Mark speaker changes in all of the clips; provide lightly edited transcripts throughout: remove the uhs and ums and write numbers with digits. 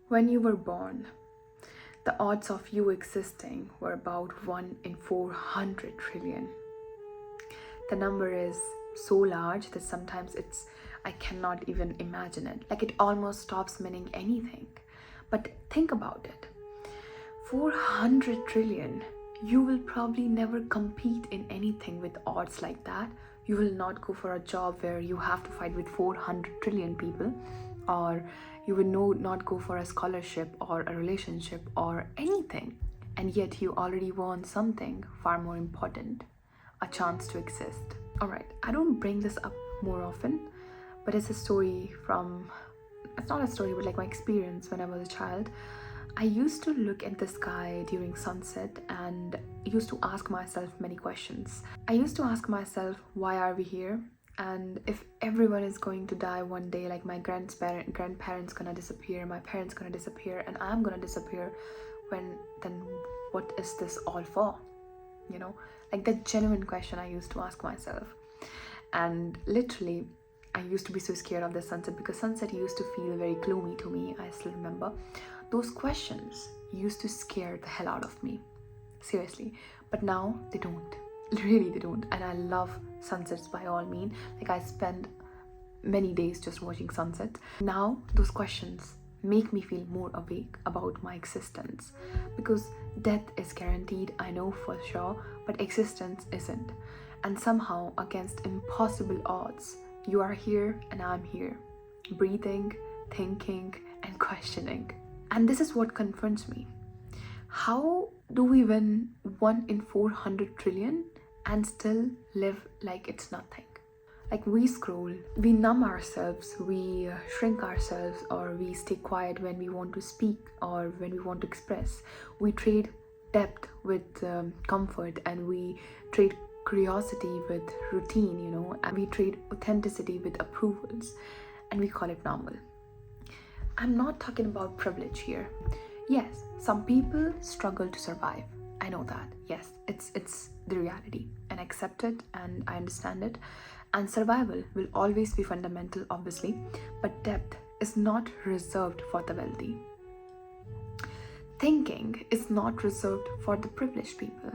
Speaker 1: When you were born, the odds of you existing were about 1 in 400 trillion. The number is so large that sometimes I cannot even imagine it. Like, it almost stops meaning anything. But think about it. 400 trillion. You will probably never compete in anything with odds like that. You will not go for a job where you have to fight with 400 trillion people, or you will not go for a scholarship or a relationship or anything. And yet you already won something far more important, a chance to exist. Alright, I don't bring this up more often, but it's not a story, but like my experience when I was a child. I used to look at the sky during sunset and used to ask myself many questions. I used to ask myself, why are we here? And if everyone is going to die one day, like my grandparents gonna disappear, my parents gonna disappear, and I'm gonna disappear, then what is this all for? You know, like that genuine question I used to ask myself. And literally, I used to be so scared of the sunset because sunset used to feel very gloomy to me. I still remember. Those questions used to scare the hell out of me. Seriously. But now they don't. Really, they don't. And I love sunsets by all means. Like, I spend many days just watching sunsets. Now, those questions make me feel more awake about my existence. Because death is guaranteed, I know for sure, but existence isn't. And somehow, against impossible odds, you are here and I'm here. Breathing, thinking, and questioning. And this is what confronts me. How do we win 1 in 400 trillion and still live like it's nothing? Like, we scroll, we numb ourselves, we shrink ourselves, or we stay quiet when we want to speak or when we want to express. We trade depth with comfort, and we trade curiosity with routine, and we trade authenticity with approvals, and we call it normal. I'm not talking about privilege here. Yes, some people struggle to survive. I know that. Yes, it's the reality, and I accept it and I understand it. And survival will always be fundamental, obviously, but depth is not reserved for the wealthy. Thinking is not reserved for the privileged people.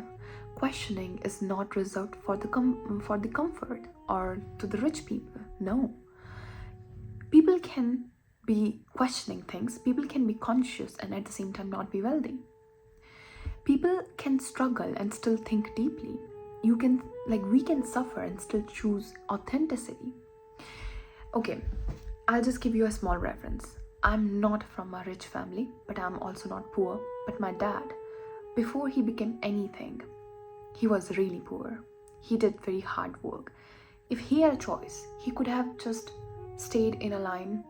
Speaker 1: Questioning is not reserved for the comfort or to the rich people. No. People can be questioning things. People can be conscious and at the same time not be wealthy. People can struggle and still think deeply. We can suffer and still choose authenticity. Okay, I'll just give you a small reference. I'm not from a rich family, but I'm also not poor. But my dad, before he became anything, he was really poor. He did very hard work. If he had a choice, he could have just stayed in a line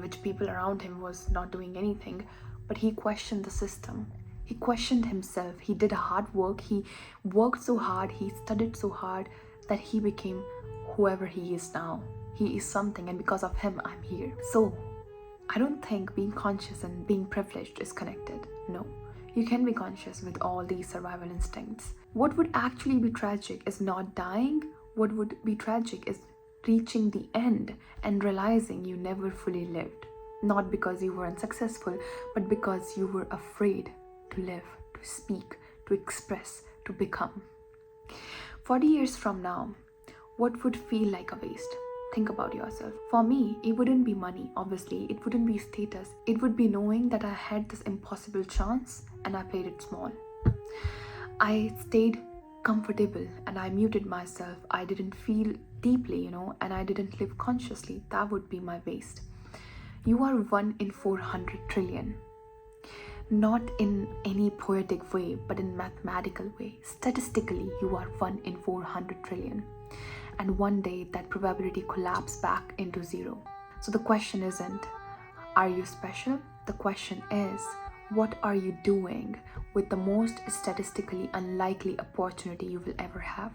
Speaker 1: which people around him was not doing anything, but he questioned the system. He questioned himself. He did hard work. He worked so hard. He studied so hard that he became whoever he is now. He is something, and because of him, I'm here. So, I don't think being conscious and being privileged is connected. No. You can be conscious with all these survival instincts. What would actually be tragic is not dying. What would be tragic is reaching the end and realizing you never fully lived. Not because you were unsuccessful, but because you were afraid to live, to speak, to express, to become. 40 years from now, what would feel like a waste? Think about yourself. For me, it wouldn't be money, obviously. It wouldn't be status. It would be knowing that I had this impossible chance and I played it small. I stayed comfortable and I muted myself. I didn't feel deeply, and I didn't live consciously. That would be my waste. You are 1 in 400 trillion. Not in any poetic way, but in mathematical way. Statistically, you are 1 in 400 trillion. And one day that probability collapses back into zero. So the question isn't, are you special? The question is, what are you doing with the most statistically unlikely opportunity you will ever have?